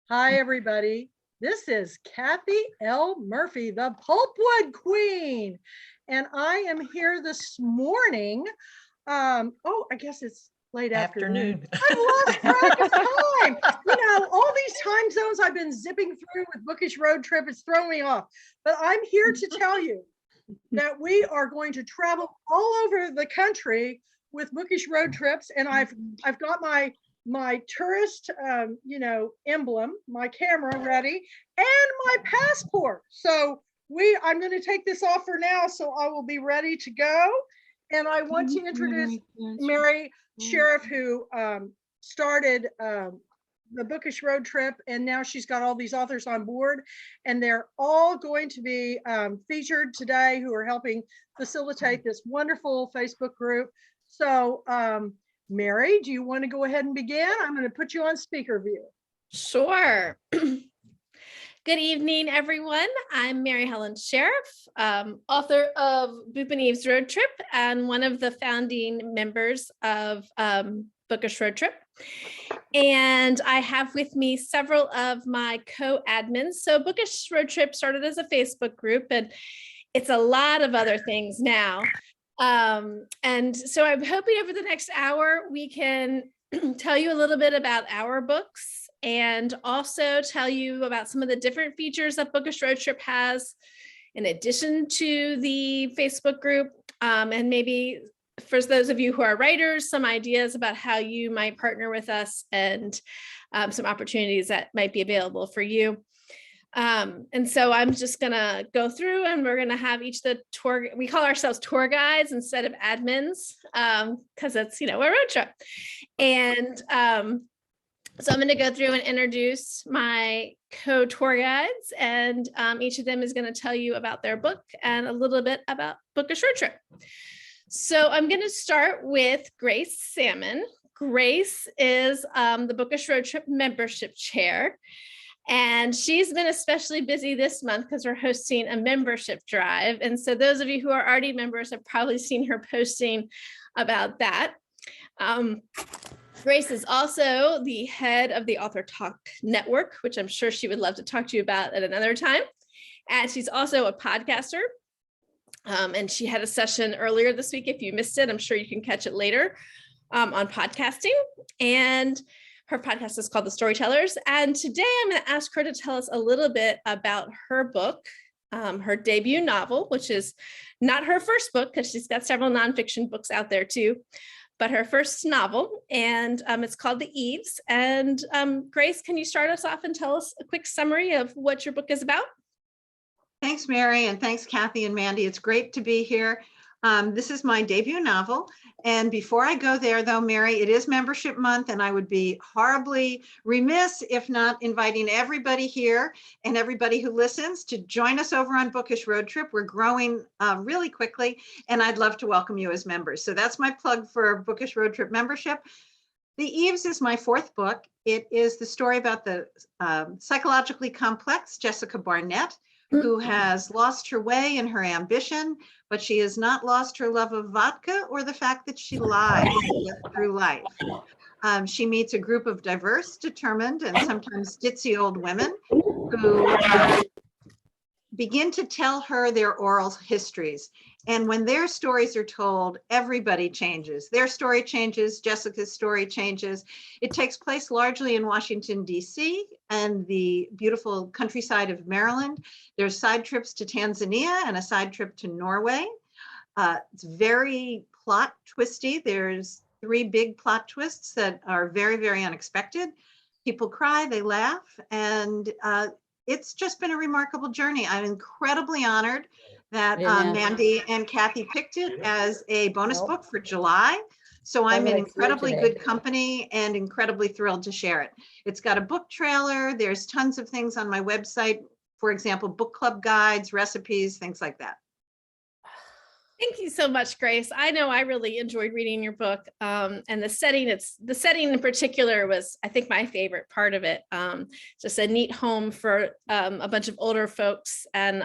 Hi, everybody. This is Kathy L. Murphy, the Pulpwood Queen. And I am here this morning. I guess it's late afternoon. I've lost track of time. All these time zones I've been zipping through with Bookish Road Trip, it's thrown me off. But I'm here to tell you that we are going to travel all over the country with Bookish Road Trips. And I've got my tourist, emblem, my camera ready, and my passport. So I'm going to take this off for now, so I will be ready to go. And I want to introduce Mary Sheriff, who started the Bookish Road Trip, and now she's got all these authors on board, and they're all going to be featured today, who are helping facilitate this wonderful Facebook group. So, Mary, do you want to go ahead and begin? I'm going to put you on speaker view. Sure. Good evening, everyone. I'm Mary Helen Sheriff, author of Boop and Eve's Road Trip and one of the founding members of Bookish Road Trip. And I have with me several of my co-admins. So Bookish Road Trip started as a Facebook group, and it's a lot of other things now. And so I'm hoping over the next hour, we can tell you a little bit about our books and also tell you about some of the different features that Bookish Road Trip has in addition to the Facebook group. And maybe for those of you who are writers, some ideas about how you might partner with us and some opportunities that might be available for you. And so I'm just gonna go through, and we're gonna have each the tour. We call ourselves tour guides instead of admins, because it's a road trip. And so I'm gonna go through and introduce my co-tour guides, and each of them is gonna tell you about their book and a little bit about Bookish Road Trip. So I'm gonna start with Grace Sammon. Grace is the Bookish Road Trip membership chair. And she's been especially busy this month because we're hosting a membership drive. And so those of you who are already members have probably seen her posting about that. Grace is also the head of the Author Talk Network, which I'm sure she would love to talk to you about at another time. And she's also a podcaster. And she had a session earlier this week. If you missed it, I'm sure you can catch it later on podcasting. And her podcast is called The Storytellers. And today I'm going to ask her to tell us a little bit about her book, her debut novel, which is not her first book because she's got several nonfiction books out there too, but her first novel. And it's called The Eves. And Grace, can you start us off and tell us a quick summary of what your book is about? Thanks, Mary, and thanks, Kathy and Mandy. It's great to be here. This is my debut novel. And before I go there, though, Mary, it is membership month, and I would be horribly remiss if not inviting everybody here and everybody who listens to join us over on Bookish Road Trip. We're growing really quickly, and I'd love to welcome you as members. So that's my plug for Bookish Road Trip membership. The Eves is my fourth book. It is the story about the psychologically complex Jessica Barnett, who has lost her way in her ambition, but she has not lost her love of vodka or the fact that she lies through life. She meets a group of diverse, determined, and sometimes ditzy old women who begin to tell her their oral histories. And when their stories are told, everybody changes. Their story changes, Jessica's story changes. It takes place largely in Washington, D.C. and the beautiful countryside of Maryland. There's side trips to Tanzania and a side trip to Norway. It's very plot twisty. There's 3 big plot twists that are very, very unexpected. People cry, they laugh, and it's just been a remarkable journey. I'm incredibly honored that Mandy and Kathy picked it as a bonus book for July. So I'm in incredibly good company and incredibly thrilled to share it. It's got a book trailer. There's tons of things on my website. For example, book club guides, recipes, things like that. Thank you so much, Grace. I know I really enjoyed reading your book, and the setting in particular was, I think, my favorite part of it. Just a neat home for a bunch of older folks and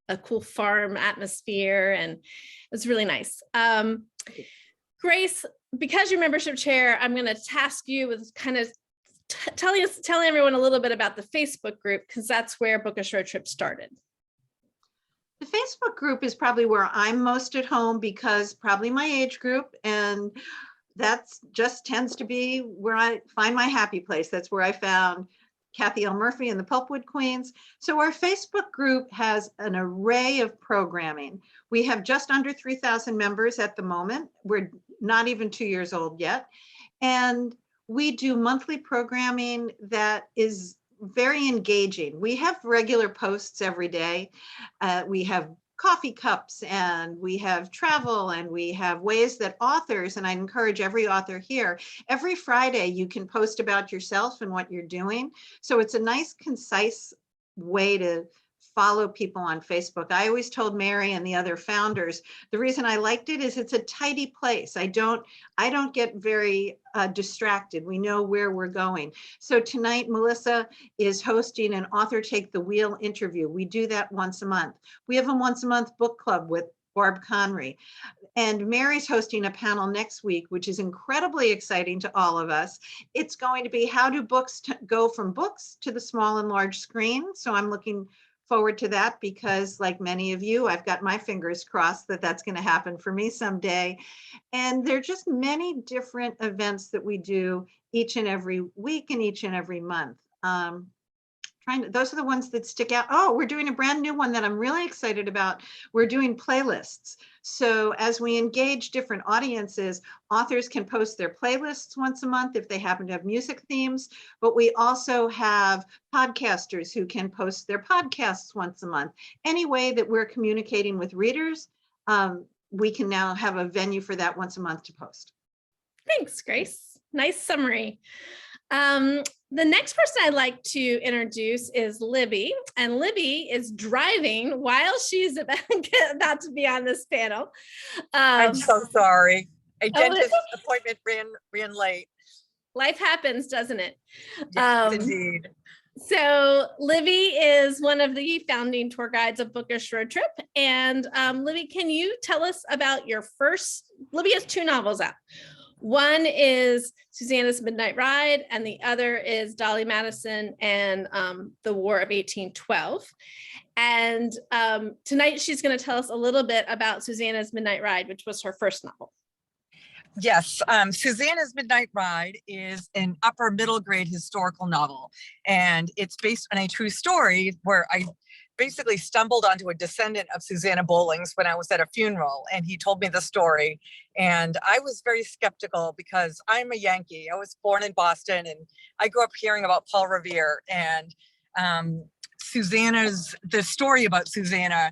a cool farm atmosphere, and it was really nice. Grace, because you're membership chair, I'm going to task you with kind of telling everyone a little bit about the Facebook group, because that's where Bookish Road Trip started. The Facebook group is probably where I'm most at home, because probably my age group, and that's just tends to be where I find my happy place. That's where I found Kathy L. Murphy and the Pulpwood Queens. So our Facebook group has an array of programming. We have just under 3,000 members at the moment. We're not even 2 years old yet. And we do monthly programming that is very engaging. We have regular posts every day. We have coffee cups, and we have travel, and we have ways that authors, and I encourage every author here, every Friday you can post about yourself and what you're doing. So it's a nice, concise way to follow people on Facebook. I always told Mary and the other founders, the reason I liked it is it's a tidy place. I don't get very distracted. We know where we're going. So tonight, Melissa is hosting an Author Take the Wheel interview. We do that once a month. We have a once a month book club with Barb Conrey. And Mary's hosting a panel next week, which is incredibly exciting to all of us. It's going to be how do books go from books to the small and large screen. So I'm looking forward to that, because like many of you, I've got my fingers crossed that that's going to happen for me someday. And there are just many different events that we do each and every week and each and every month. Those are the ones that stick out. Oh, we're doing a brand new one that I'm really excited about. We're doing playlists. So as we engage different audiences, authors can post their playlists once a month if they happen to have music themes, but we also have podcasters who can post their podcasts once a month. Any way that we're communicating with readers, we can now have a venue for that once a month to post. Thanks, Grace. Nice summary. The next person I'd like to introduce is Libby, and Libby is driving while she's about to be on this panel. I'm so sorry. A Oh, dentist appointment ran late. Life happens, doesn't it? Yes, indeed. So Libby is one of the founding tour guides of Bookish Road Trip. And Libby, can you tell us about your first? Libby has 2 novels out. One is Susannah's Midnight Ride, and the other is Dolly Madison and the War of 1812. And tonight she's going to tell us a little bit about Susannah's Midnight Ride, which was her first novel. Yes, Susannah's Midnight Ride is an upper middle grade historical novel, and it's based on a true story where I basically stumbled onto a descendant of Susannah Bowling's when I was at a funeral, and he told me the story. And I was very skeptical because I'm a Yankee. I was born in Boston, and I grew up hearing about Paul Revere. And the story about Susannah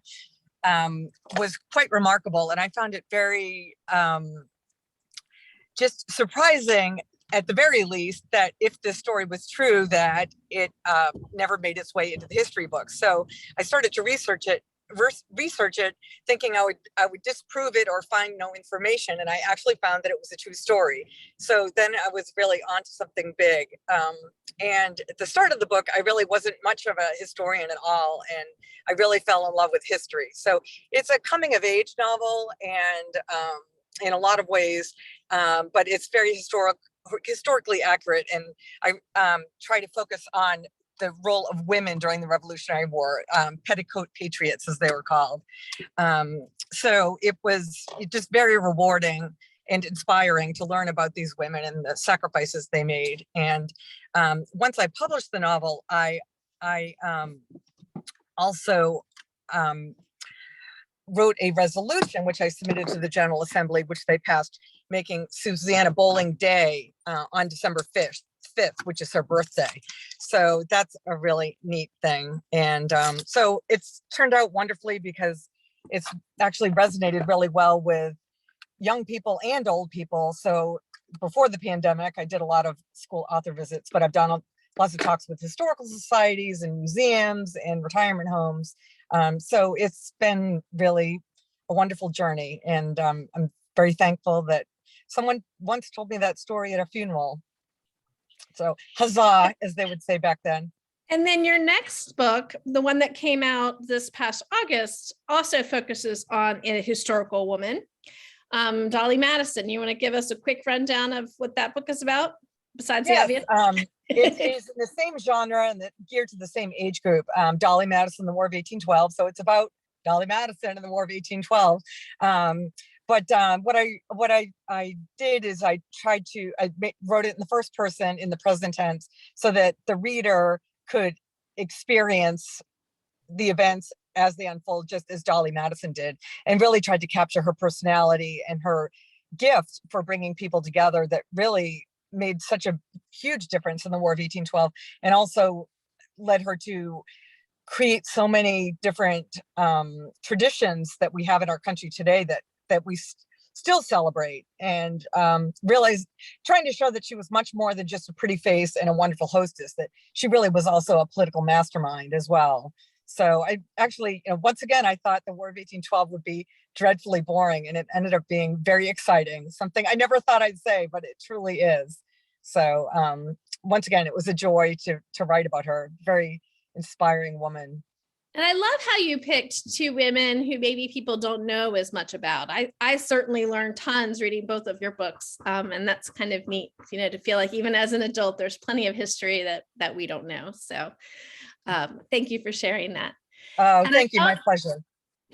was quite remarkable. And I found it very just surprising, at the very least, that if this story was true, that it never made its way into the history books. So I started to research it, thinking I would disprove it or find no information. And I actually found that it was a true story. So then I was really onto something big. And at the start of the book, I really wasn't much of a historian at all. And I really fell in love with history. So it's a coming of age novel, and in a lot of ways, but it's very historically accurate. And I try to focus on the role of women during the Revolutionary War, petticoat patriots, as they were called. So it was just very rewarding and inspiring to learn about these women and the sacrifices they made. And once I published the novel, I also wrote a resolution, which I submitted to the General Assembly, which they passed, making Susannah Bowling Day on December 5th, which is her birthday. So that's a really neat thing. And so it's turned out wonderfully, because it's actually resonated really well with young people and old people. So before the pandemic, I did a lot of school author visits, but I've done lots of talks with historical societies and museums and retirement homes. So it's been really a wonderful journey. And I'm very thankful that someone once told me that story at a funeral. So huzzah, as they would say back then. And then your next book, the one that came out this past August, also focuses on a historical woman, Dolly Madison. You want to give us a quick rundown of what that book is about, besides the obvious? It is in the same genre and geared to the same age group. Dolly Madison the War of 1812. So it's about Dolly Madison and the War of 1812. What I did is I wrote it in the first person in the present tense so that the reader could experience the events as they unfold, just as Dolly Madison did, and really tried to capture her personality and her gift for bringing people together that really made such a huge difference in the War of 1812, and also led her to create so many different traditions that we have in our country today that we still celebrate, and realize, trying to show that she was much more than just a pretty face and a wonderful hostess, that she really was also a political mastermind as well. So I actually, once again, I thought the War of 1812 would be dreadfully boring, and it ended up being very exciting, something I never thought I'd say, but it truly is. So once again, it was a joy to write about her. Very inspiring woman. And I love how you picked two women who maybe people don't know as much about. I certainly learned tons reading both of your books. And that's kind of neat, to feel like even as an adult, there's plenty of history that we don't know. So thank you for sharing that. Thank you. My pleasure.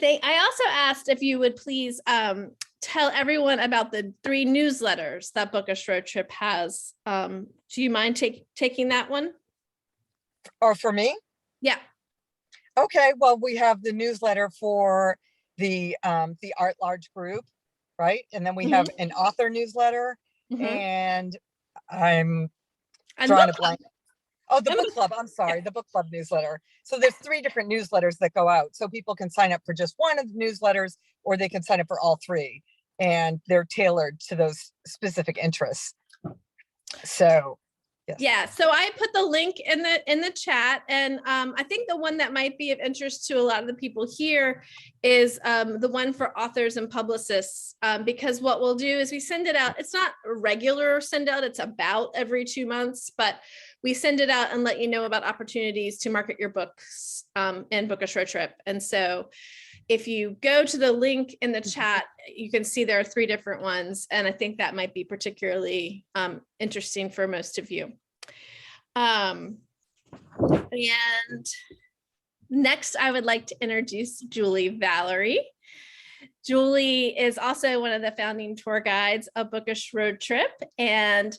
I also asked if you would please tell everyone about the 3 newsletters that Bookish Road Trip has. Do you mind taking that one? Or for me? Yeah. Okay, well, we have the newsletter for the Art Large group, right? And then we have an author newsletter, and I'm drawing a blank. Oh, the book club. I'm sorry, the book club newsletter. So there's 3 different newsletters that go out. So people can sign up for just one of the newsletters, or they can sign up for all 3, and they're tailored to those specific interests. So. Yes. Yeah, so I put the link in the chat, and I think the one that might be of interest to a lot of the people here is the one for authors and publicists, because what we'll do is we send it out. It's not a regular send out, it's about every 2 months, but we send it out and let you know about opportunities to market your books in Bookish Road Trip. And so if you go to the link in the chat, you can see there are 3 different ones. And I think that might be particularly interesting for most of you. And next, I would like to introduce Julie Valerie. Julie is also one of the founding tour guides of Bookish Road Trip, and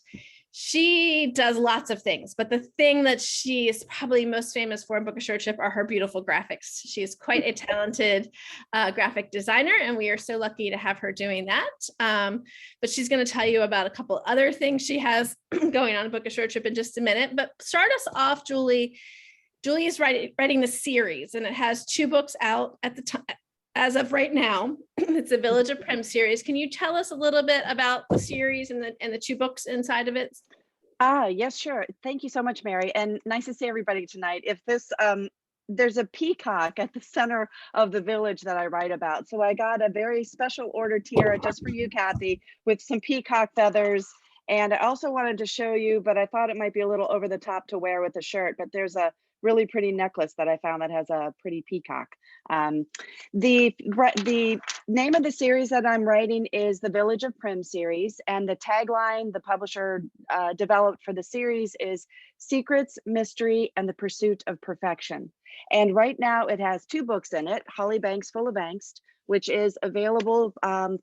she does lots of things, but the thing that she is probably most famous for in Bookish Road Trip are her beautiful graphics. She is quite a talented graphic designer, and we are so lucky to have her doing that. But she's going to tell you about a couple other things she has going on in Bookish Road Trip in just a minute. But start us off, Julie. Julie is writing the series, and it has 2 books out at the time. As of right now. It's a Village of Prim series. Can you tell us a little bit about the series and the 2 books inside of it? Yes, sure. Thank you so much, Mary. And nice to see everybody tonight. If this, there's a peacock at the center of the village that I write about. So I got a very special order tiara just for you, Kathy, with some peacock feathers. And I also wanted to show you, but I thought it might be a little over the top to wear with a shirt, but there's a really pretty necklace that I found that has a pretty peacock. The name of the series that I'm writing is the Village of Prim series, and the tagline the publisher developed for the series is Secrets, Mystery, and the Pursuit of Perfection. And right now it has 2 books in it, Holly Banks Full of Angst, which is available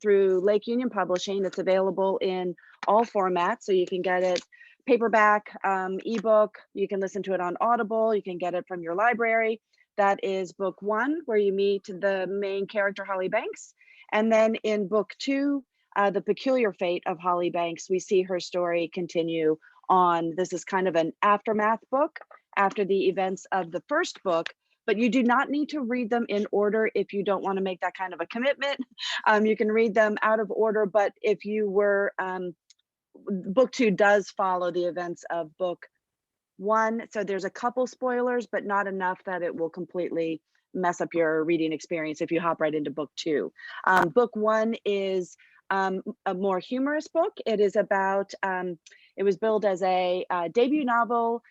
through Lake Union Publishing. It's available in all formats, so you can get it paperback, ebook, you can listen to it on Audible, you can get it from your library. That is book 1, where you meet the main character, Holly Banks. And then in book 2, The Peculiar Fate of Holly Banks, we see her story continue on. This is kind of an aftermath book after the events of the first book, but you do not need to read them in order if you don't want to make that kind of a commitment. You can read them out of order, but if you were, book 2 does follow the events of book 1. So there's a couple spoilers, but not enough that it will completely mess up your reading experience if you hop right into book 2. Book 1 is a more humorous book. It is about, it was billed as a debut novel,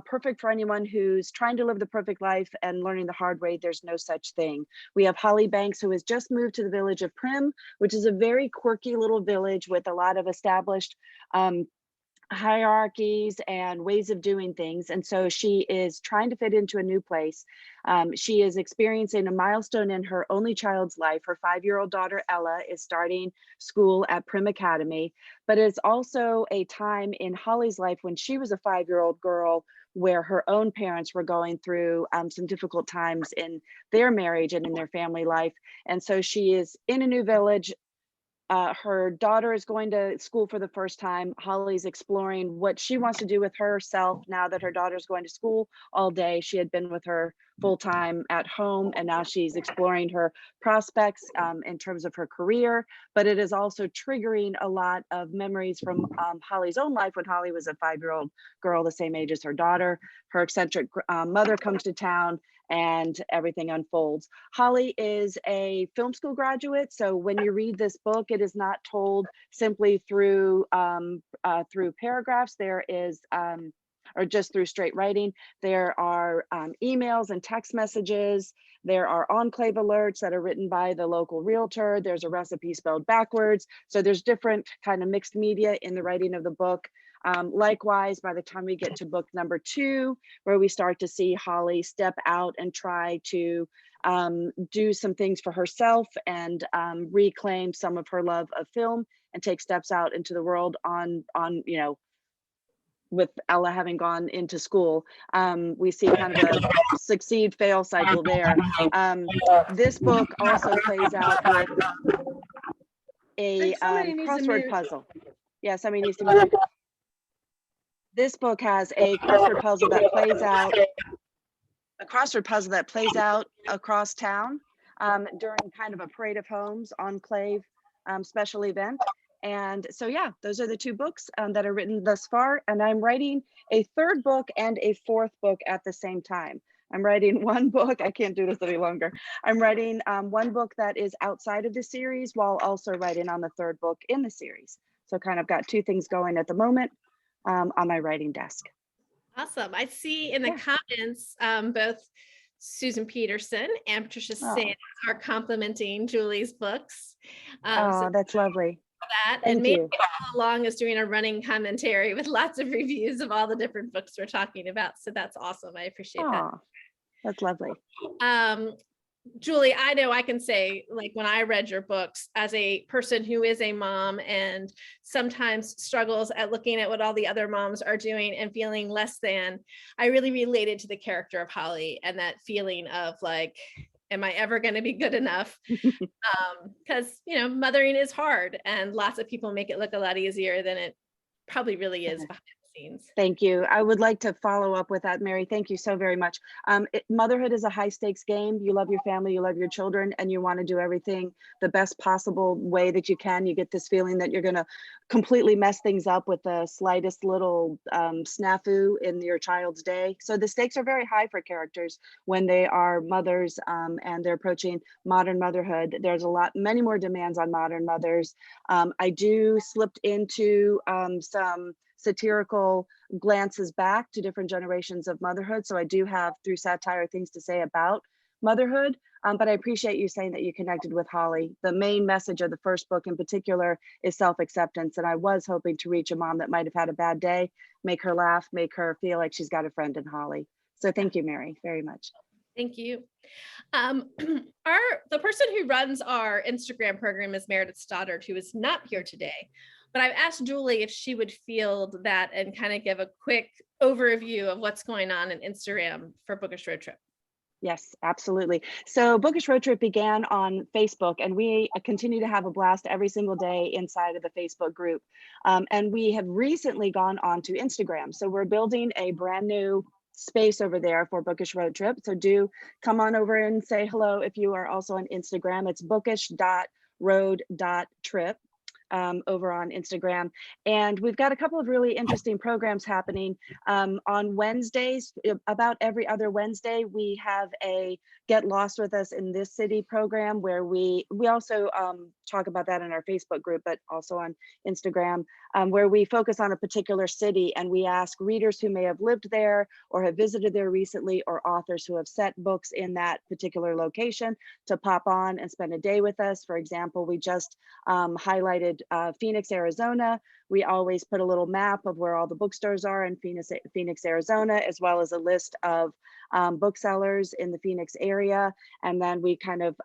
perfect for anyone who's trying to live the perfect life and learning the hard way. There's no such thing. We have Holly Banks, who has just moved to the village of Prim, which is a very quirky little village with a lot of established hierarchies and ways of doing things. And so she is trying to fit into a new place. She is experiencing a milestone in her only child's life. Her 5-year-old daughter, Ella, is starting school at Prim Academy, but it's also a time in Holly's life when she was a 5-year-old girl where her own parents were going through some difficult times in their marriage and in their family life. And so she is in a new village. Her daughter is going to school for the first time. Holly's exploring what she wants to do with herself now that her daughter's going to school all day. She had been with her full time at home, and now she's exploring her prospects in terms of her career. But it is also triggering a lot of memories from Holly's own life when Holly was a 5-year-old girl, the same age as her daughter. Her eccentric mother comes to town, and everything unfolds. Holly is a film school graduate, so when you read this book, it is not told simply through paragraphs. There is or just through straight writing. There are emails and text messages. There are enclave alerts that are written by the local realtor. There's a recipe spelled backwards. So there's different kind of mixed media in the writing of the book. Likewise, by the time we get to book number 2, where we start to see Holly step out and try to do some things for herself and reclaim some of her love of film and take steps out into the world on with Ella having gone into school. We see kind of a succeed fail cycle there. This book also plays out with a Somebody needs to crossword mute. puzzle. Yeah, somebody needs to mute. This book has a crossword puzzle that plays out, across town during kind of a parade of homes enclave special event. And so, yeah, those are the 2 books that are written thus far. And I'm writing a 3rd book and a 4th book at the same time. I'm writing one book. I can't do this any longer. I'm writing one book that is outside of the series while also writing on the 3rd book in the series. So kind of got 2 things going at the moment on my writing desk. Awesome. I see in the comments, both Susan Peterson and Patricia Sanders are complimenting Julie's books. So that's lovely. That Thank and maybe you. all along is doing a running commentary with lots of reviews of all the different books we're talking about. So that's awesome. I appreciate that. That's lovely. Julie, I know I can say, like, when I read your books as a person who is a mom and sometimes struggles at looking at what all the other moms are doing and feeling less than, I really related to the character of Holly and that feeling of like, am I ever going to be good enough? Because, mothering is hard and lots of people make it look a lot easier than it probably really is behind the scenes. Thank you. I would like to follow up with that, Mary. Thank you so very much. Motherhood is a high stakes game. You love your family, you love your children, and you want to do everything the best possible way that you can. You get this feeling that you're going to completely mess things up with the slightest little snafu in your child's day. So the stakes are very high for characters when they are mothers and they're approaching modern motherhood. There's many more demands on modern mothers. I do slipped into some satirical glances back to different generations of motherhood. So I do have, through satire, things to say about motherhood. But I appreciate you saying that you connected with Holly. The main message of the first book in particular is self-acceptance. And I was hoping to reach a mom that might have had a bad day, make her laugh, make her feel like she's got a friend in Holly. So thank you, Mary, very much. Thank you. The person who runs our Instagram program is Meredith Stoddard, who is not here today. But I've asked Julie if she would field that and kind of give a quick overview of what's going on in Instagram for Bookish Road Trip. Yes, absolutely. So Bookish Road Trip began on Facebook, and we continue to have a blast every single day inside of the Facebook group. And we have recently gone on to Instagram. So we're building a brand new space over there for Bookish Road Trip. So do come on over and say hello if you are also on Instagram. It's bookish.road.trip. Over on Instagram. And we've got a couple of really interesting programs happening on Wednesdays. About every other Wednesday, we have a Get Lost With Us in This City program where we also talk about that in our Facebook group, but also on Instagram, where we focus on a particular city and we ask readers who may have lived there or have visited there recently, or authors who have set books in that particular location, to pop on and spend a day with us. For example, we just highlighted Phoenix, Arizona. we always put a little map of where all the bookstores are in Phoenix, Arizona, as well as a list of booksellers in the Phoenix area. And then we kind of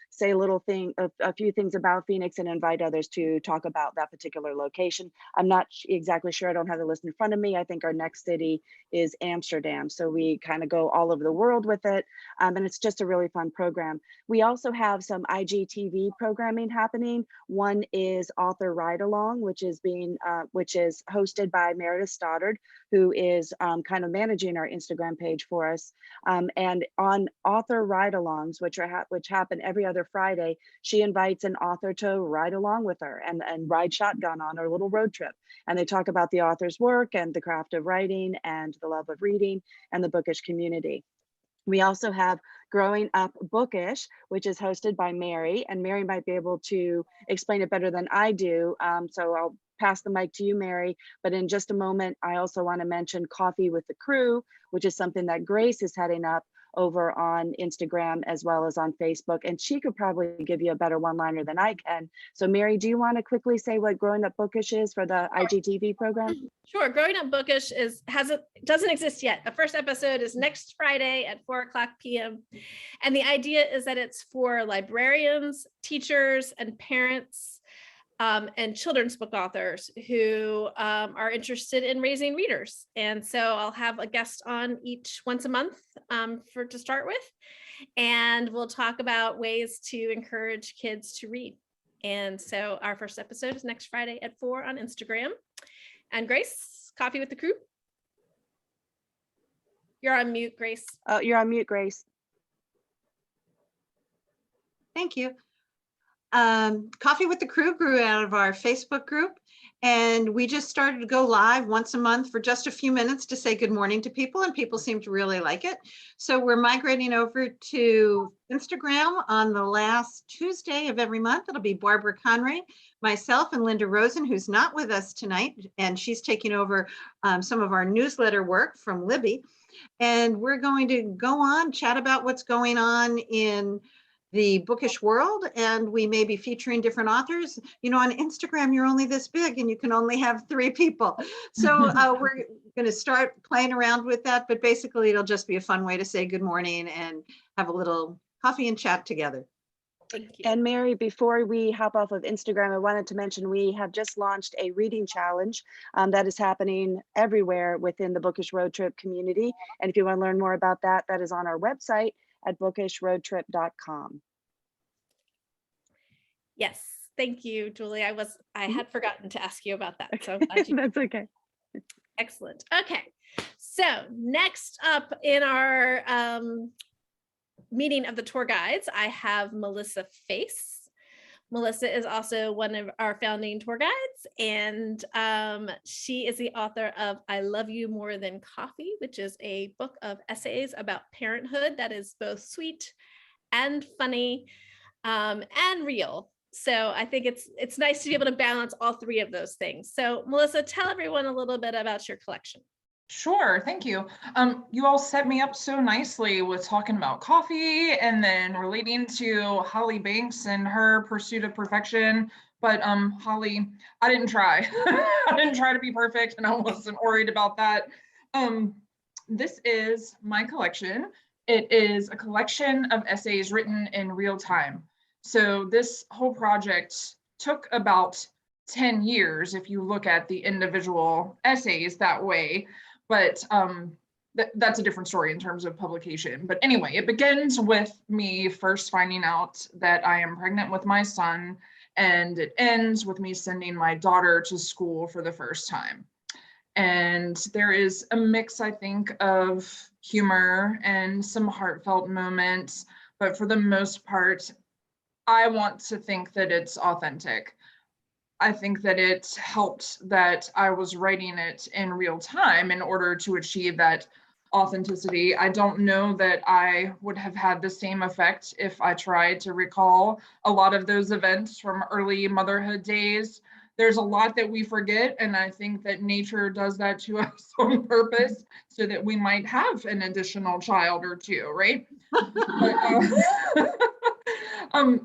say a few things about Phoenix and invite others to talk about that particular location. I'm not exactly sure, I don't have the list in front of me. I think our next city is Amsterdam. So we kind of go all over the world with it. And it's just a really fun program. We also have some IGTV programming happening. One is Author Ride Along, which is hosted by Meredith Stoddard, who is kind of managing our Instagram page for us. And on Author Ride-alongs, which happen every other Friday, she invites an author to ride along with her and ride shotgun on her little road trip. And they talk about the author's work and the craft of writing and the love of reading and the bookish community. We also have Growing Up Bookish, which is hosted by Mary, and Mary might be able to explain it better than I do. So I'll pass the mic to you, Mary. But in just a moment, I also want to mention Coffee with the Crew, which is something that Grace is heading up over on Instagram as well as on Facebook. And she could probably give you a better one-liner than I can. So Mary, do you want to quickly say what Growing Up Bookish is for the IGTV program? Sure. Growing Up Bookish doesn't exist yet. The first episode is next Friday at 4:00 p.m. And the idea is that it's for librarians, teachers, and parents, and children's book authors who are interested in raising readers. And so I'll have a guest on each once a month to start with. And we'll talk about ways to encourage kids to read. And so our first episode is next Friday at 4 on Instagram. And Grace, Coffee with the Crew. You're on mute, Grace. Oh, you're on mute, Grace. Thank you. Coffee with the Crew grew out of our Facebook group, and we just started to go live once a month for just a few minutes to say good morning to people, and people seem to really like it. So we're migrating over to Instagram on the last Tuesday of every month. It'll be Barbara Conrey, myself, and Linda Rosen, who's not with us tonight, and she's taking over some of our newsletter work from Libby. And we're going to go on, chat about what's going on in the bookish world, and we may be featuring different authors. You know, on Instagram, you're only this big and you can only have 3 people. So we're going to start playing around with that, but basically it'll just be a fun way to say good morning and have a little coffee and chat together. Thank you. And Mary, before we hop off of Instagram, I wanted to mention we have just launched a reading challenge that is happening everywhere within the Bookish Road Trip community. And if you want to learn more about that, that is on our website at bookishroadtrip.com. Yes, thank you, Julie. I had forgotten to ask you about that. So I'm glad you That's okay. Excellent. Okay, so next up in our meeting of the tour guides, I have Melissa Face. Melissa is also one of our founding tour guides, and she is the author of I Love You More Than Coffee, which is a book of essays about parenthood that is both sweet and funny and real. So I think it's nice to be able to balance all 3 of those things. So Melissa, tell everyone a little bit about your collection. Sure, thank you. You all set me up so nicely with talking about coffee and then relating to Holly Banks and her pursuit of perfection. But Holly, I didn't try. I didn't try to be perfect, and I wasn't worried about that. This is my collection. It is a collection of essays written in real time. So this whole project took about 10 years if you look at the individual essays that way. But that's a different story in terms of publication. But anyway, it begins with me first finding out that I am pregnant with my son, and it ends with me sending my daughter to school for the first time. And there is a mix, I think, of humor and some heartfelt moments, but for the most part, I want to think that it's authentic. I think that it helped that I was writing it in real time in order to achieve that authenticity. I don't know that I would have had the same effect if I tried to recall a lot of those events from early motherhood days. There's a lot that we forget, and I think that nature does that to us on purpose so that we might have an additional child or 2, right? But,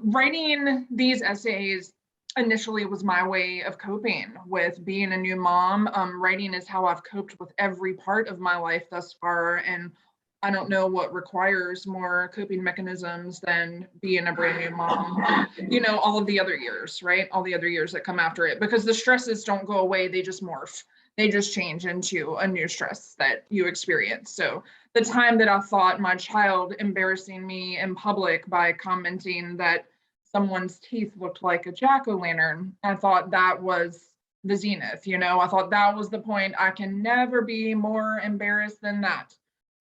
writing these essays, initially it was my way of coping with being a new mom. Writing is how I've coped with every part of my life thus far. And I don't know what requires more coping mechanisms than being a brand new mom. You know, all of the other years, right? All the other years that come after it, because the stresses don't go away, they just morph. They just change into a new stress that you experience. So the time that I thought my child embarrassing me in public by commenting that someone's teeth looked like a jack-o'-lantern, I thought that was the zenith, you know, I thought that was the point. I can never be more embarrassed than that.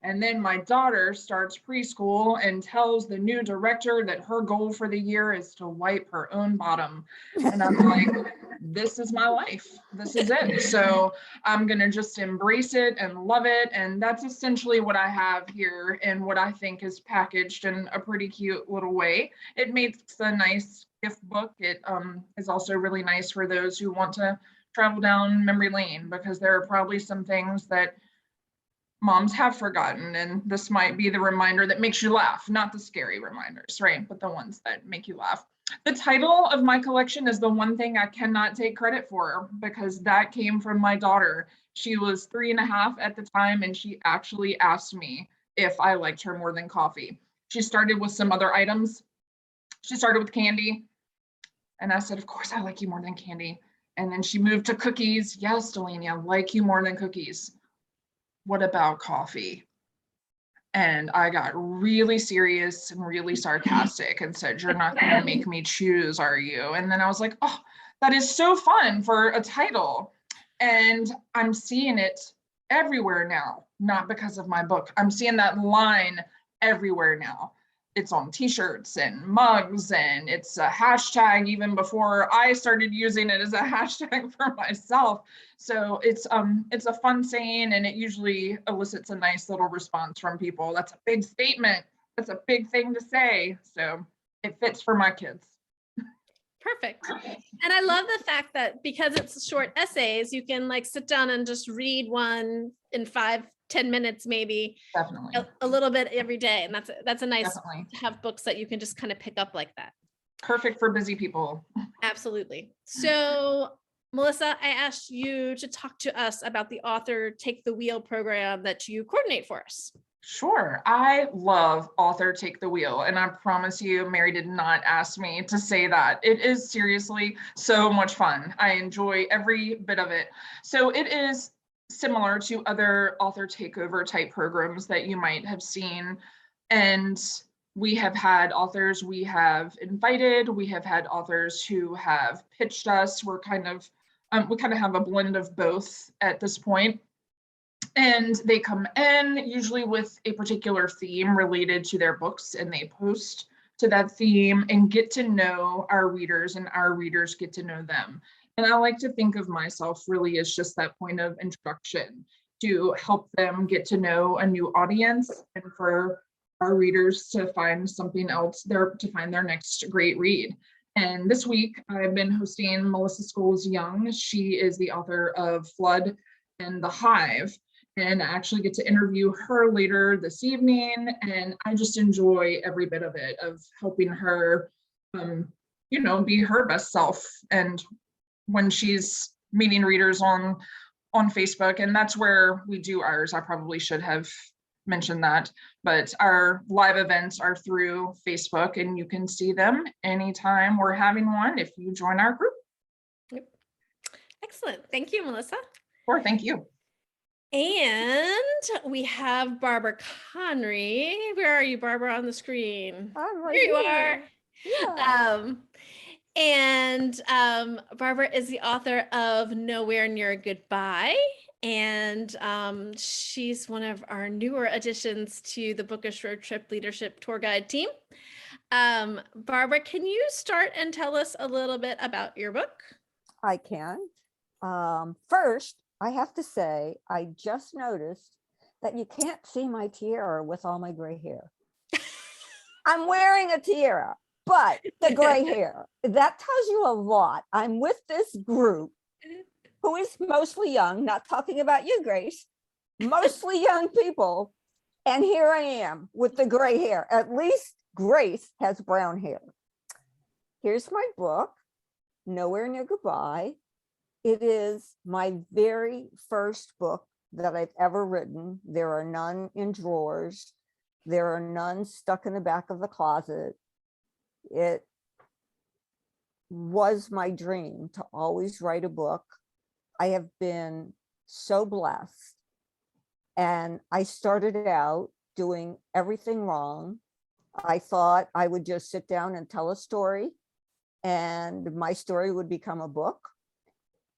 And then my daughter starts preschool and tells the new director that her goal for the year is to wipe her own bottom. And I'm like, this is my life. This is it. So I'm going to just embrace it and love it. And that's essentially what I have here and what I think is packaged in a pretty cute little way. It makes a nice gift book. It is also really nice for those who want to travel down memory lane, because there are probably some things that moms have forgotten, and this might be the reminder that makes you laugh, not the scary reminders, right? But the ones that make you laugh. The title of my collection is the one thing I cannot take credit for, because that came from my daughter. She was 3.5 at the time, and she actually asked me if I liked her more than coffee. She started with some other items. She started with candy, and I said, of course I like you more than candy. And then she moved to cookies. Yes, Delaney, I like you more than cookies. What about coffee? And I got really serious and really sarcastic and said, you're not going to make me choose, are you? And then I was like, oh, that is so fun for a title. And I'm seeing it everywhere now, not because of my book. I'm seeing that line everywhere now. It's on t-shirts and mugs, and it's a hashtag even before I started using it as a hashtag for myself. So it's a fun saying, and it usually elicits a nice little response from people. That's a big statement. That's a big thing to say. So it fits for my kids. Perfect. And I love the fact that because it's short essays, you can like sit down and just read one in 5-10 minutes, maybe. Definitely. A little bit every day. And that's a nice Definitely. to have books that you can just kind of pick up like that. Perfect for busy people. Absolutely. So Melissa, I asked you to talk to us about the Author Take the Wheel program that you coordinate for us. Sure. I love Author Take the Wheel. And I promise you, Mary did not ask me to say that. It is seriously so much fun. I enjoy every bit of it. So it is similar to other author takeover type programs that you might have seen. And we have had authors we have invited. We have had authors who have pitched us. We kind of have a blend of both at this point. And they come in usually with a particular theme related to their books, and they post to that theme and get to know our readers, and our readers get to know them. And I like to think of myself really as just that point of introduction to help them get to know a new audience, and for our readers to find something else there, to find their next great read. And this week I've been hosting Melissa Scholes Young. She is the author of Flood and The Hive. And I actually get to interview her later this evening. And I just enjoy every bit of it, of helping her, be her best self. And when she's meeting readers on Facebook, and that's where we do ours. I probably should have mentioned that, but our live events are through Facebook, and you can see them anytime we're having one if you join our group. Yep. Excellent. Thank you, Melissa. Sure, thank you. And we have Barbara Conrey. Where are you, Barbara, on the screen? I'm right Here you here. are. Yeah. Barbara is the author of Nowhere Near Goodbye. And she's one of our newer additions to the Bookish Road Trip Leadership Tour Guide team. Barbara, can you start and tell us a little bit about your book? I can. First, I have to say, I just noticed that you can't see my tiara with all my gray hair. I'm wearing a tiara, but the gray hair, that tells you a lot. I'm with this group who is mostly young, not talking about you, Grace, mostly young people. And here I am with the gray hair. At least Grace has brown hair. Here's my book. Nowhere Near Goodbye. It is my very first book that I've ever written. There are none in drawers. There are none stuck in the back of the closet. It was my dream to always write a book. I have been so blessed. And I started out doing everything wrong. I thought I would just sit down and tell a story, and my story would become a book.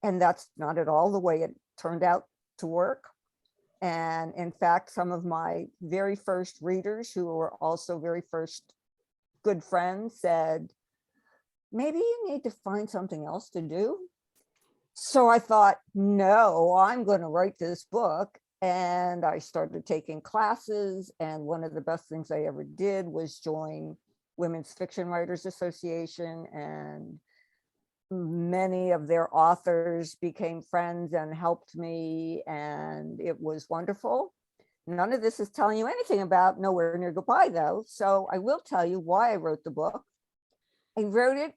And that's not at all the way it turned out to work. And in fact, some of my very first readers, who were also very first good friends, said, maybe you need to find something else to do. So I thought, no, I'm going to write this book. And I started taking classes. And one of the best things I ever did was join Women's Fiction Writers Association. And many of their authors became friends and helped me. And it was wonderful. None of this is telling you anything about Nowhere Near Goodbye, though. So I will tell you why I wrote the book. I wrote it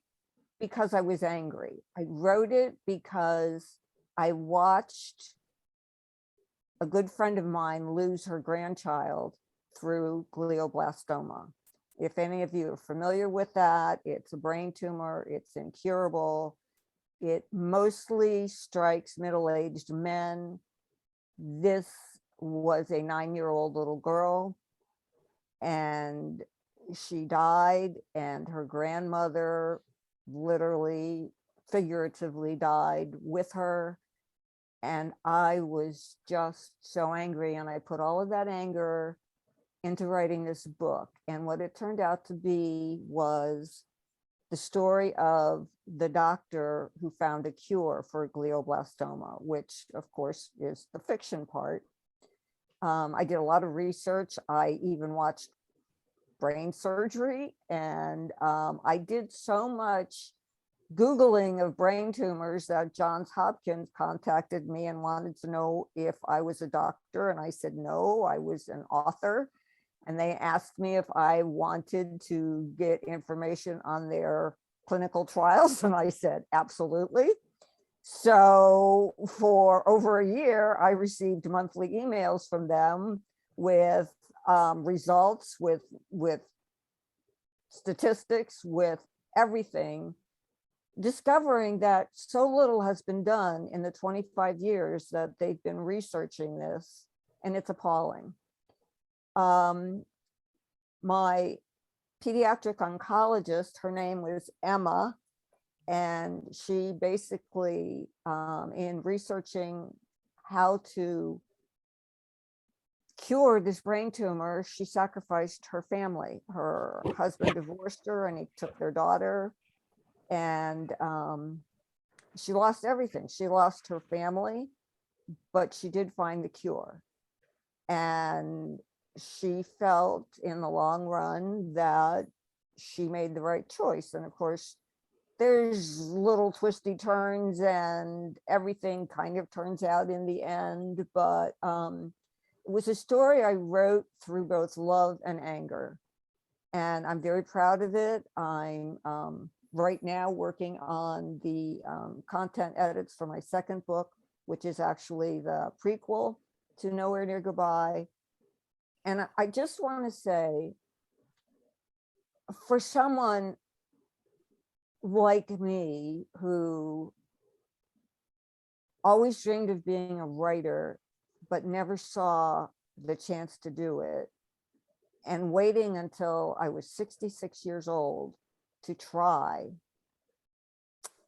because I was angry. I wrote it because I watched a good friend of mine lose her grandchild through glioblastoma. If any of you are familiar with that, it's a brain tumor, it's incurable. It mostly strikes middle-aged men. This was a 9-year-old little girl, and she died, and her grandmother literally, figuratively died with her. And I was just so angry, and I put all of that anger into writing this book. And what it turned out to be was the story of the doctor who found a cure for glioblastoma, which of course is the fiction part. I did a lot of research. I even watched brain surgery, and I did so much Googling of brain tumors that Johns Hopkins contacted me and wanted to know if I was a doctor. And I said, no, I was an author. And they asked me if I wanted to get information on their clinical trials. And I said, absolutely. So for over a year, I received monthly emails from them with results, with statistics, with everything, discovering that so little has been done in the 25 years that they've been researching this, and it's appalling. My pediatric oncologist, her name was Emma, and she basically, in researching how to cure this brain tumor, she sacrificed her family. Her husband divorced her, and he took their daughter. And she lost everything. She lost her family, but she did find the cure. And she felt in the long run that she made the right choice. And of course, there's little twisty turns, and everything kind of turns out in the end. But it was a story I wrote through both love and anger. And I'm very proud of it. I'm right now working on the content edits for my second book, which is actually the prequel to Nowhere Near Goodbye. And I just want to say, for someone like me who always dreamed of being a writer, but never saw the chance to do it, and waiting until I was 66 years old to try,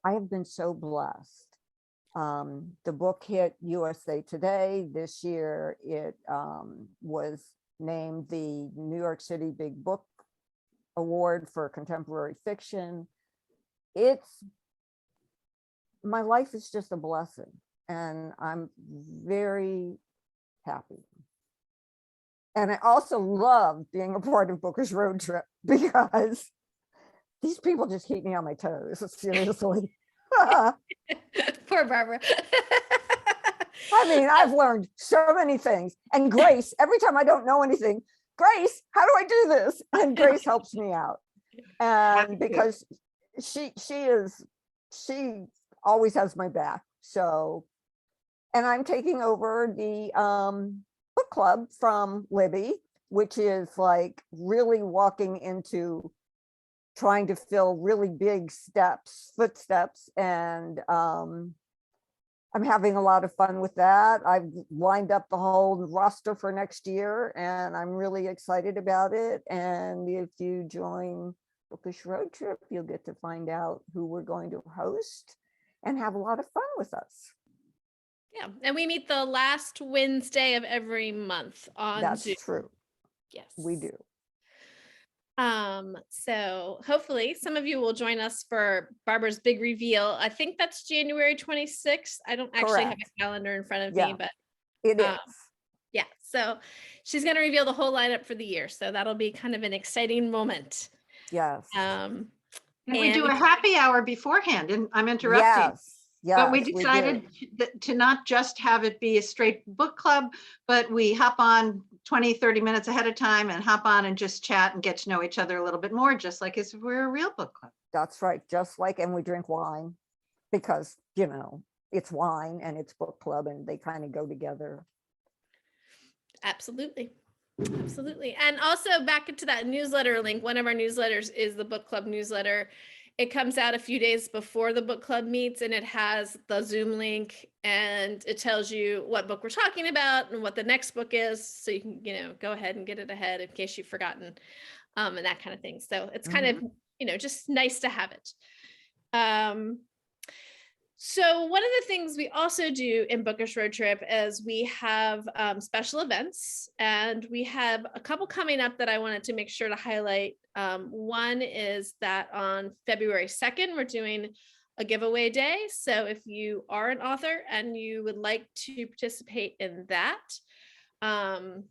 I have been so blessed. The book hit USA Today this year. It was named the New York City Big Book Award for Contemporary Fiction. My life is just a blessing, and I'm very happy. And I also love being a part of Bookish Road Trip, because these people just keep me on my toes, seriously. Poor Barbara. I mean, I've learned so many things. And Grace, every time I don't know anything, Grace, how do I do this? And Grace helps me out. And because she is she always has my back. So, and I'm taking over the book club from Libby, which is like really walking into trying to fill really big footsteps. And I'm having a lot of fun with that. I've lined up the whole roster for next year and I'm really excited about it. And if you join Bookish Road Trip, you'll get to find out who we're going to host and have a lot of fun with us. Yeah, and we meet the last Wednesday of every month on That's Zoom. true. Yes, We do. So hopefully some of you will join us for Barbara's big reveal. I think that's January 26th. I don't actually have Correct. a calendar in front of Yeah, me, but it is. yeah, so she's going to reveal the whole lineup for the year. So that'll be kind of an exciting moment. Yes. And we do a happy hour beforehand, and I'm interrupting. Yes. But we do. decided to not just have it be a straight book club, but we hop on 20, 30 minutes ahead of time and hop on and just chat and get to know each other a little bit more, just like as if we're a real book club. That's right. Just like, and we drink wine because, you know, it's wine and it's book club and they kind of go together. Absolutely. Absolutely. And also back into that newsletter link, one of our newsletters is the book club newsletter. It comes out a few days before the book club meets and it has the Zoom link and it tells you what book we're talking about and what the next book is. So you can, you know, go ahead and get it ahead in case you've forgotten and that kind of thing. So it's kind of, you know, just nice to have it. So one of the things we also do in Bookish Road Trip is we have special events, and we have a couple coming up that I wanted to make sure to highlight. One is that on February 2nd, we're doing a giveaway day. So if you are an author and you would like to participate in that, I'll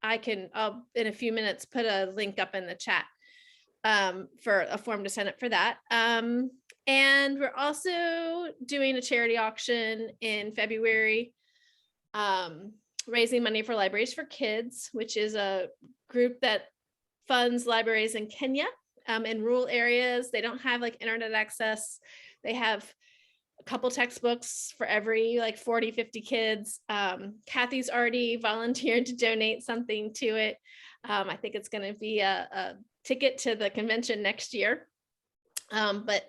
in a few minutes put a link up in the chat for a form to sign up for that. And we're also doing a charity auction in February, raising money for Libraries for Kids, which is a group that funds libraries in Kenya, in rural areas. They don't have like internet access. They have a couple textbooks for every like 40, 50 kids. Kathy's already volunteered to donate something to it. I think it's going to be a ticket to the convention next year. But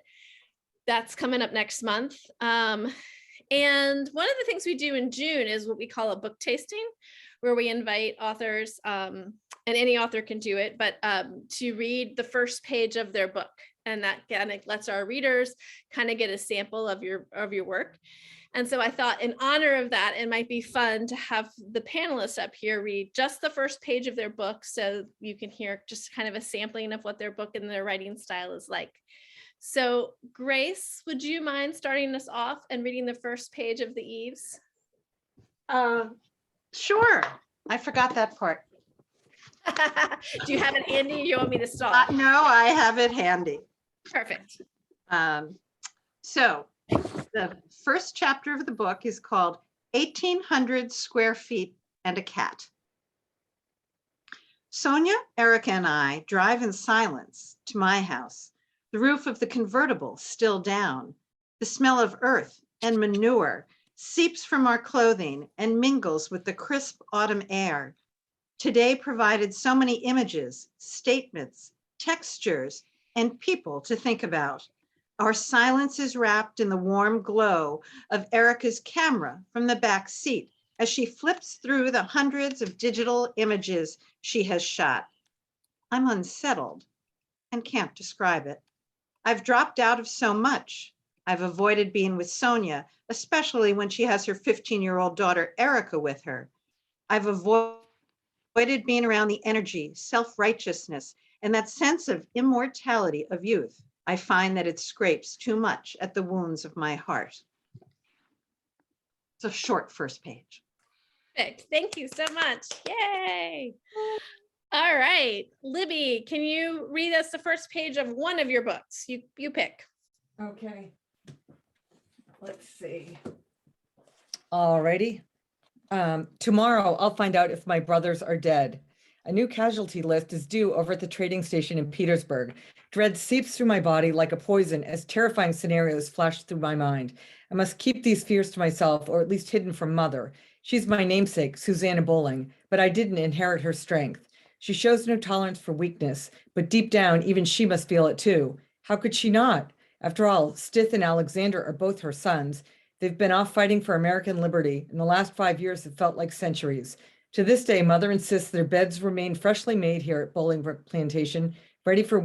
that's coming up next month. And one of the things we do in June is what we call a book tasting, where we invite authors, and any author can do it, but to read the first page of their book. And that kind of lets our readers kind of get a sample of your work. And so I thought in honor of that, it might be fun to have the panelists up here read just the first page of their book so you can hear just kind of a sampling of what their book and their writing style is like. So Grace, would you mind starting us off and reading the first page of the Eves? Sure. I forgot that part. Do you have it handy? You want me to stop? No, I have it handy. Perfect. So the first chapter of the book is called 1800 Square Feet and a Cat. Sonia, Erica, and I drive in silence to my house. The roof of the convertible still down. The smell of earth and manure seeps from our clothing and mingles with the crisp autumn air. Today provided so many images, statements, textures, and people to think about. Our silence is wrapped in the warm glow of Erica's camera from the back seat as she flips through the hundreds of digital images she has shot. I'm unsettled and can't describe it. I've dropped out of so much. I've avoided being with Sonia, especially when she has her 15-year-old daughter, Erica, with her. I've avoided being around the energy, self-righteousness, and that sense of immortality of youth. I find that it scrapes too much at the wounds of my heart. It's a short first page. Perfect. Thank you so much. Yay. All right, Libby, can you read us the first page of one of your books? You pick. Okay. Let's see. All righty. Tomorrow I'll find out if my brothers are dead. A new casualty list is due over at the trading station in Petersburg. Dread seeps through my body like a poison as terrifying scenarios flash through my mind. I must keep these fears to myself, or at least hidden from Mother. She's my namesake, Susannah Bowling, but I didn't inherit her strength. She shows no tolerance for weakness, but deep down, even she must feel it too. How could she not? After all, Stith and Alexander are both her sons. They've been off fighting for American liberty, and the last 5 years have felt like centuries. To this day, Mother insists their beds remain freshly made here at Bolingbrook Plantation, ready for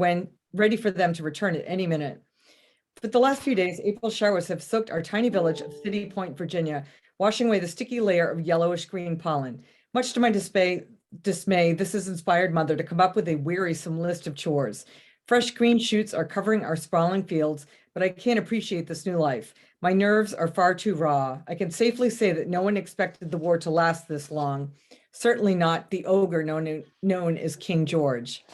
them to return at any minute. But the last few days, April showers have soaked our tiny village of City Point, Virginia, washing away the sticky layer of yellowish green pollen. Much to my dismay, this has inspired Mother to come up with a wearisome list of chores. Fresh green shoots are covering our sprawling fields, but I can't appreciate this new life. My nerves are far too raw. I can safely say that no one expected the war to last this long. Certainly not the ogre known as King George.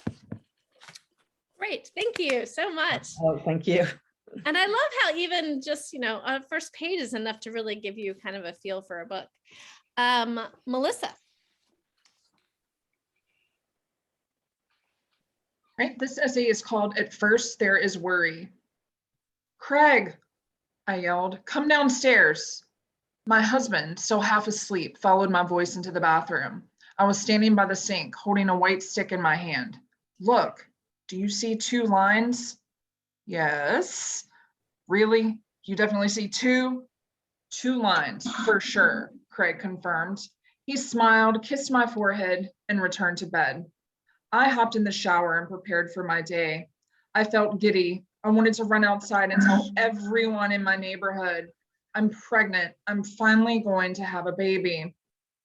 Great, thank you so much. Oh, thank you. And I love how even just, a first page is enough to really give you kind of a feel for a book. Melissa. Right, this essay is called At First There Is Worry. Craig, I yelled, come downstairs. My husband, still half asleep, followed my voice into the bathroom. I was standing by the sink, holding a white stick in my hand. Look, do you see 2 lines? Yes. Really? You definitely see 2? 2 lines, for sure, Craig confirmed. He smiled, kissed my forehead, and returned to bed. I hopped in the shower and prepared for my day. I felt giddy. I wanted to run outside and tell everyone in my neighborhood, I'm pregnant. I'm finally going to have a baby.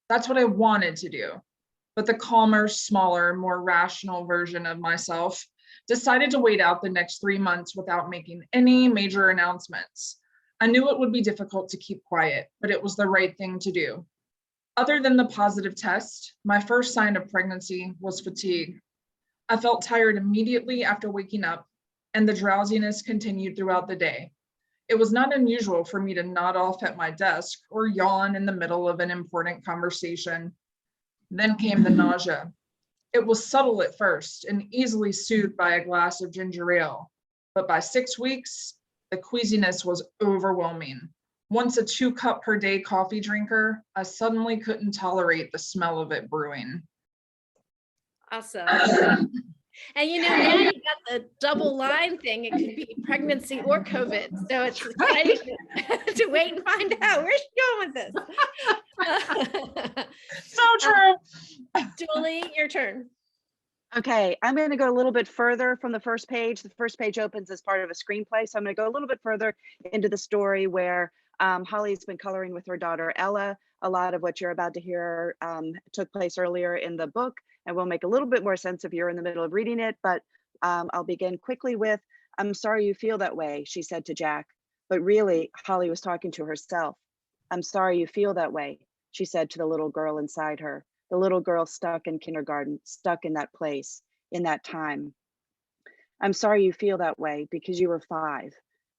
That's what I wanted to do. But the calmer, smaller, more rational version of myself decided to wait out the next 3 months without making any major announcements. I knew it would be difficult to keep quiet, but it was the right thing to do. Other than the positive test, my first sign of pregnancy was fatigue. I felt tired immediately after waking up, and the drowsiness continued throughout the day. It was not unusual for me to nod off at my desk or yawn in the middle of an important conversation. Then came the nausea. It was subtle at first and easily soothed by a glass of ginger ale, but by 6 weeks, the queasiness was overwhelming. Once a 2-cup per day coffee drinker, I suddenly couldn't tolerate the smell of it brewing. Awesome. And now you got the double line thing. It could be pregnancy or COVID. So it's exciting to wait and find out. Where's she going with this? So true. Julie, your turn. Okay, I'm going to go a little bit further from the first page. The first page opens as part of a screenplay. So I'm going to go a little bit further into the story where Holly's been coloring with her daughter, Ella. A lot of what you're about to hear took place earlier in the book, and will make a little bit more sense if you're in the middle of reading it. But I'll begin quickly with, I'm sorry you feel that way, she said to Jack. But really, Holly was talking to herself. I'm sorry you feel that way, she said to the little girl inside her. The little girl stuck in kindergarten, stuck in that place, in that time. I'm sorry you feel that way because you were 5.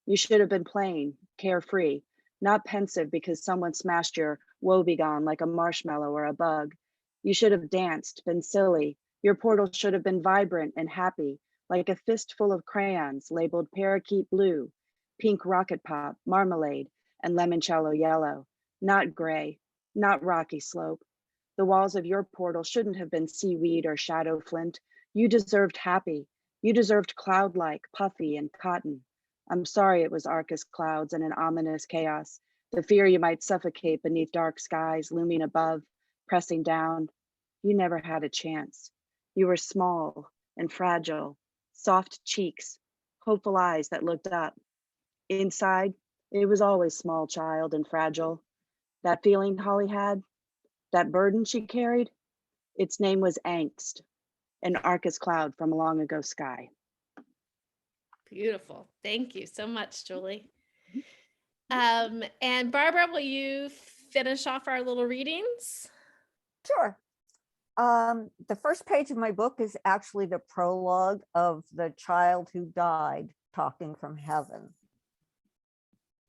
You should have been playing, carefree, not pensive because someone smashed your woebegone like a marshmallow or a bug. You should have danced, been silly. Your portal should have been vibrant and happy, like a fistful of crayons labeled parakeet blue, pink rocket pop, marmalade, and limoncello yellow, not gray, not rocky slope. The walls of your portal shouldn't have been seaweed or shadow flint. You deserved happy. You deserved cloud-like, puffy, and cotton. I'm sorry it was Arcus clouds and an ominous chaos, the fear you might suffocate beneath dark skies looming above, pressing down. You never had a chance. You were small and fragile, soft cheeks, hopeful eyes that looked up. Inside, it was always small, child, and fragile. That feeling Holly had, that burden she carried, its name was angst, an Arcus cloud from a long ago sky. Beautiful. Thank you so much, Julie. And Barbara, will you finish off our little readings? Sure. The first page of my book is actually the prologue of the child who died talking from heaven.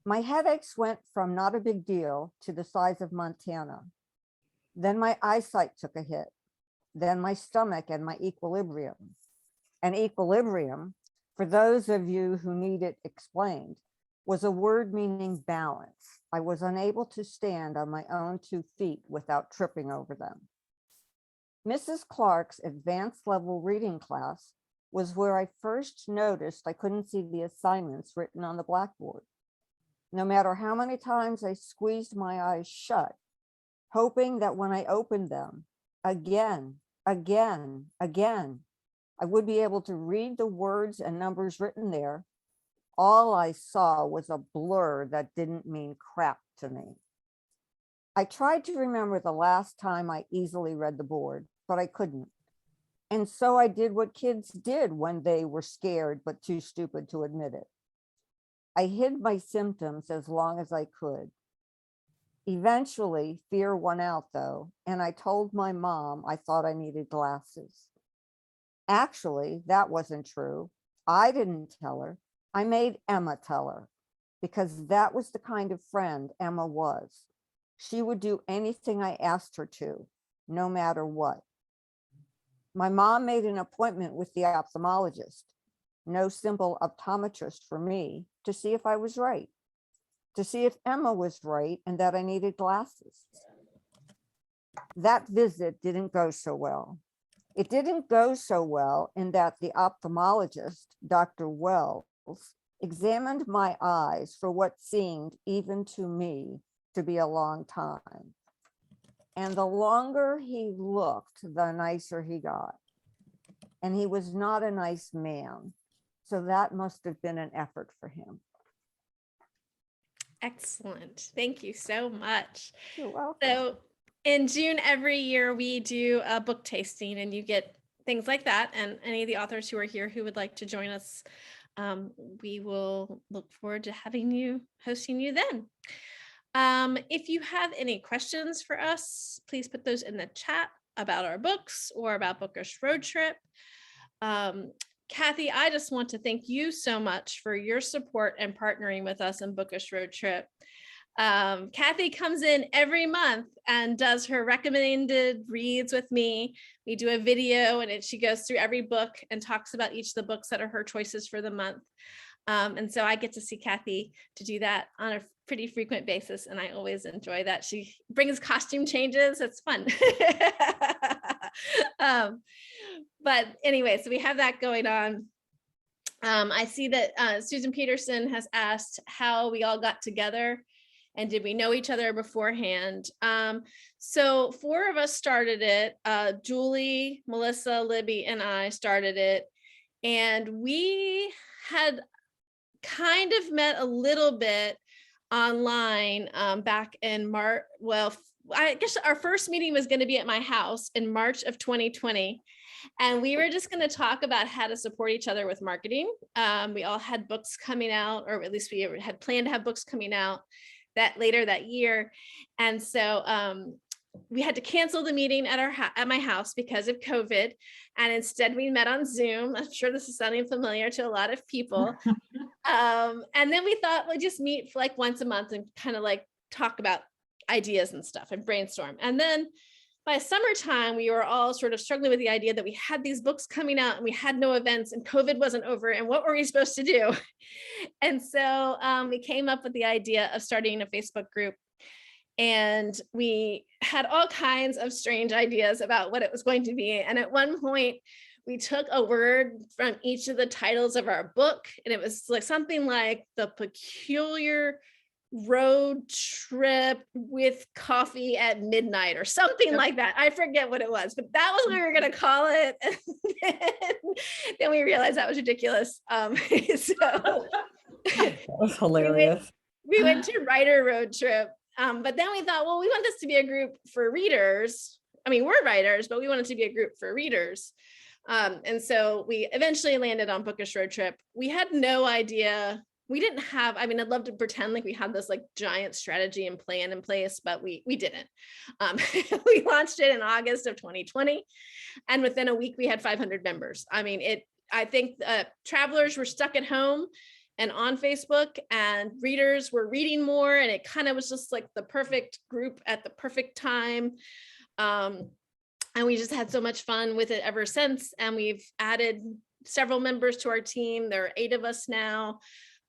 My headaches went from not a big deal to the size of Montana. Then my eyesight took a hit. then my stomach and my equilibrium. And equilibrium, for those of you who need it explained, was a word meaning balance. I was unable to stand on my own 2 feet without tripping over them. Mrs. Clark's advanced level reading class was where I first noticed I couldn't see the assignments written on the blackboard. No matter how many times I squeezed my eyes shut, hoping that when I opened them again, I would be able to read the words and numbers written there, all I saw was a blur that didn't mean crap to me. I tried to remember the last time I easily read the board, but I couldn't. And so I did what kids did when they were scared but too stupid to admit it. I hid my symptoms as long as I could. Eventually, fear won out though, and I told my mom I thought I needed glasses. Actually, that wasn't true. I didn't tell her. I made Emma tell her, because that was the kind of friend Emma was. She would do anything I asked her to, no matter what. My mom made an appointment with the ophthalmologist, no simple optometrist for me, to see if I was right, to see if Emma was right and that I needed glasses. That visit didn't go so well. It didn't go so well in that the ophthalmologist, Dr. Wells, examined my eyes for what seemed, even to me, to be a long time. And the longer he looked, the nicer he got. And he was not a nice man. So that must have been an effort for him. Excellent. Thank you so much. You're welcome. So in June every year, we do a book tasting and you get things like that. And any of the authors who are here who would like to join us, we will look forward to hosting you then. If you have any questions for us, please put those in the chat about our books or about Bookish Road Trip. Kathy, I just want to thank you so much for your support and partnering with us in Bookish Road Trip. Kathy comes in every month and does her recommended reads with me. We do a video and she goes through every book and talks about each of the books that are her choices for the month. And so I get to see Kathy to do that on a pretty frequent basis. And I always enjoy that. She brings costume changes. It's fun. But anyway, so we have that going on. I see that Susan Peterson has asked how we all got together and did we know each other beforehand? So 4 of us started it. Julie, Melissa, Libby, and I started it. And we had kind of met a little bit online back in March. Well, I guess our first meeting was going to be at my house in March of 2020. And we were just going to talk about how to support each other with marketing. We all had books coming out, or at least we had planned to have books coming out later that year. And so we had to cancel the meeting at my house because of COVID. And instead we met on Zoom. I'm sure this is sounding familiar to a lot of people. And then we thought we'll just meet for like once a month and kind of like talk about ideas and stuff and brainstorm. And then by summertime, we were all sort of struggling with the idea that we had these books coming out and we had no events and COVID wasn't over. And what were we supposed to do? And so we came up with the idea of starting a Facebook group. And we had all kinds of strange ideas about what it was going to be. And at one point, we took a word from each of the titles of our book. And it was like something like the peculiar road trip with coffee at midnight or something like that. I forget what it was, but that was what we were going to call it. And then we realized that was ridiculous. So That was hilarious. we went to Writer Road Trip. But then we thought, well, we want this to be a group for readers. I mean, we're writers, but we want it to be a group for readers. And so we eventually landed on Bookish Road Trip. We had no idea. We didn't have, I mean, I'd love to pretend like we had this like giant strategy and plan in place, but we didn't. We launched it in August of 2020. And within a week, we had 500 members. I mean, I think travelers were stuck at home and on Facebook, and readers were reading more. And it kind of was just like the perfect group at the perfect time. And we just had so much fun with it ever since. And we've added several members to our team. There are 8 of us now.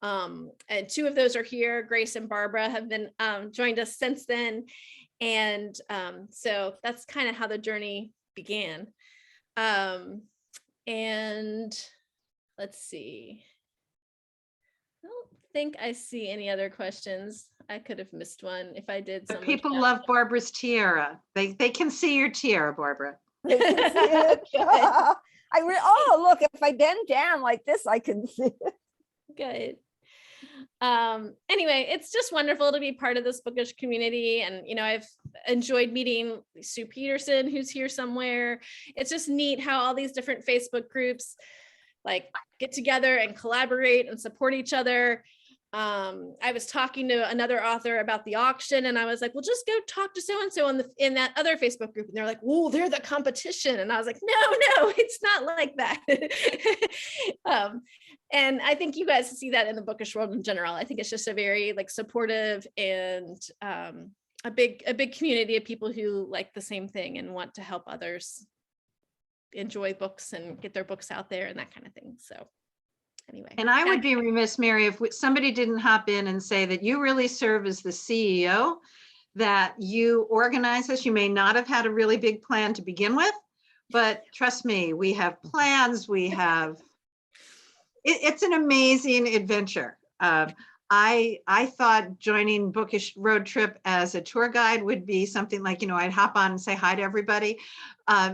And 2 of those are here. Grace and Barbara have been joined us since then. And so that's kind of how the journey began. And let's see. I don't think I see any other questions. I could have missed one if I did. But someone people chat. love Barbara's tiara. They can see your tiara, Barbara. They can see it. Oh, look, if I bend down like this, I can see it. Good. Anyway, it's just wonderful to be part of this bookish community. And, you know, I've enjoyed meeting Sue Peterson, who's here somewhere. It's just neat how all these different Facebook groups like get together and collaborate and support each other. I was talking to another author about the auction, and I was like, well, just go talk to so-and-so in that other Facebook group. And they're like, whoa, they're the competition. And I was like, no, it's not like that. And I think you guys see that in the bookish world in general. I think it's just a very like supportive and a big community of people who like the same thing and want to help others enjoy books and get their books out there and that kind of thing. So anyway. And I would be remiss, Mary, if somebody didn't hop in and say that you really serve as the CEO, that you organize this. You may not have had a really big plan to begin with, but trust me, we have plans. We have, it's an amazing adventure. I thought joining Bookish Road Trip as a tour guide would be something like, you know, I'd hop on and say hi to everybody.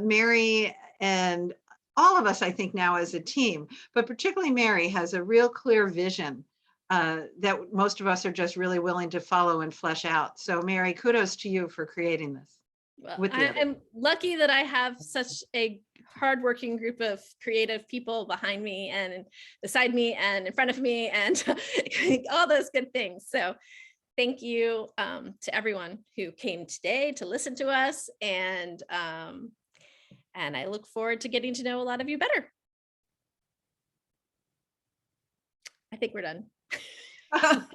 Mary and all of us, I think now as a team, but particularly Mary has a real clear vision that most of us are just really willing to follow and flesh out. So Mary, kudos to you for creating this. Well, I'm lucky that I have such a hardworking group of creative people behind me and beside me and in front of me and all those good things. So thank you to everyone who came today to listen to us. And I look forward to getting to know a lot of you better. I think we're done. Done.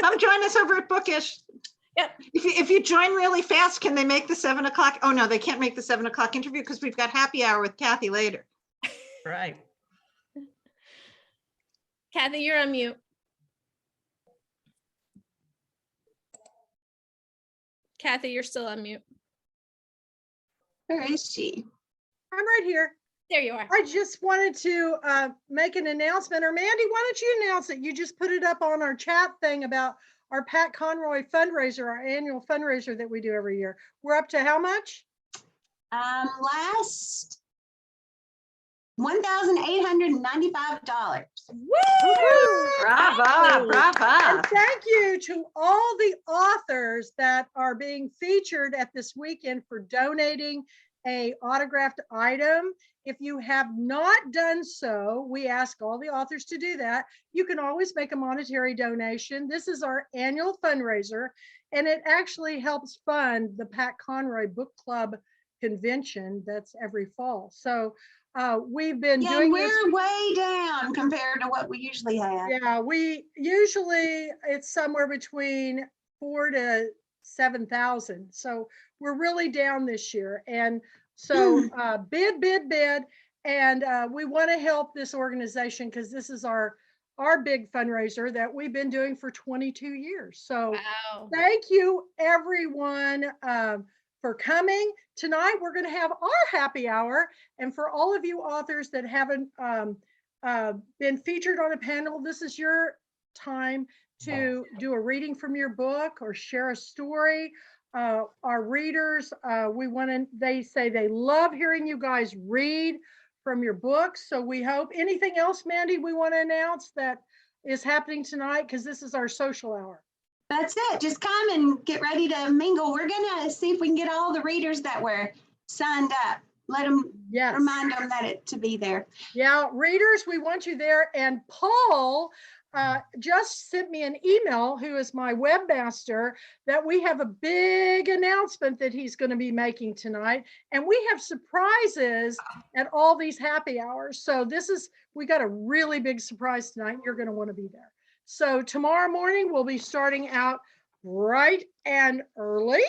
Come join us over at Bookish. Yep. If you join really fast, can they make the 7 o'clock? Oh no, they can't make the 7 o'clock interview because we've got happy hour with Kathy later. Right. Kathy, you're on mute. Kathy, you're still on mute. Where is she? I'm right here. There you are. I just wanted to make an announcement, or Mandy, why don't you announce it? You just put it up on our chat thing about our Pat Conroy Fundraiser, our annual fundraiser that we do every year. We're up to how much? Last $1,895. Woo! Brava, brava. And thank you to all the authors that are being featured at this weekend for donating a autographed item. If you have not done so, we ask all the authors to do that. You can always make a monetary donation. This is our annual fundraiser, and it actually helps fund the Pat Conroy Book Club convention that's every fall. So we've been doing this. We're way down compared to what we usually have. Yeah, we usually it's somewhere between 4,000 to 7,000. So we're really down this year. And so bid. And we want to help this organization because this is our big fundraiser that we've been doing for 22 years. So Wow. Thank you everyone for coming. Tonight we're going to have our happy hour. And for all of you authors that haven't been featured on a panel, this is your time to do a reading from your book or share a story. Our readers, they say they love hearing you guys read from your books. So we hope. Anything else, Mandy, we want to announce that is happening tonight? Because this is our social hour. That's it. Just come and get ready to mingle. We're going to see if we can get all the readers that were signed up. Let them remind them that to be there. Yeah, readers, we want you there. And Paul just sent me an email, who is my webmaster, that we have a big announcement that he's going to be making tonight. And we have surprises at all these happy hours. So we got a really big surprise tonight. You're going to want to be there. So tomorrow morning, we'll be starting out bright and early.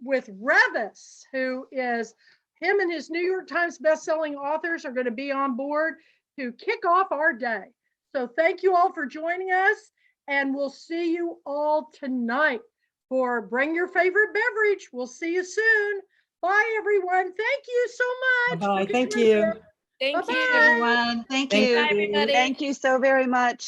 with Revis, who is him and his New York Times bestselling authors are going to be on board to kick off our day. So thank you all for joining us, and we'll see you all tonight for Bring Your Favorite Beverage. We'll see you soon. Bye, everyone. Thank you so much. Bye-bye. for Thank being you. here. Thank Bye-bye. you. Everyone, thank Thank you. Bye, everybody. Thank you so very much.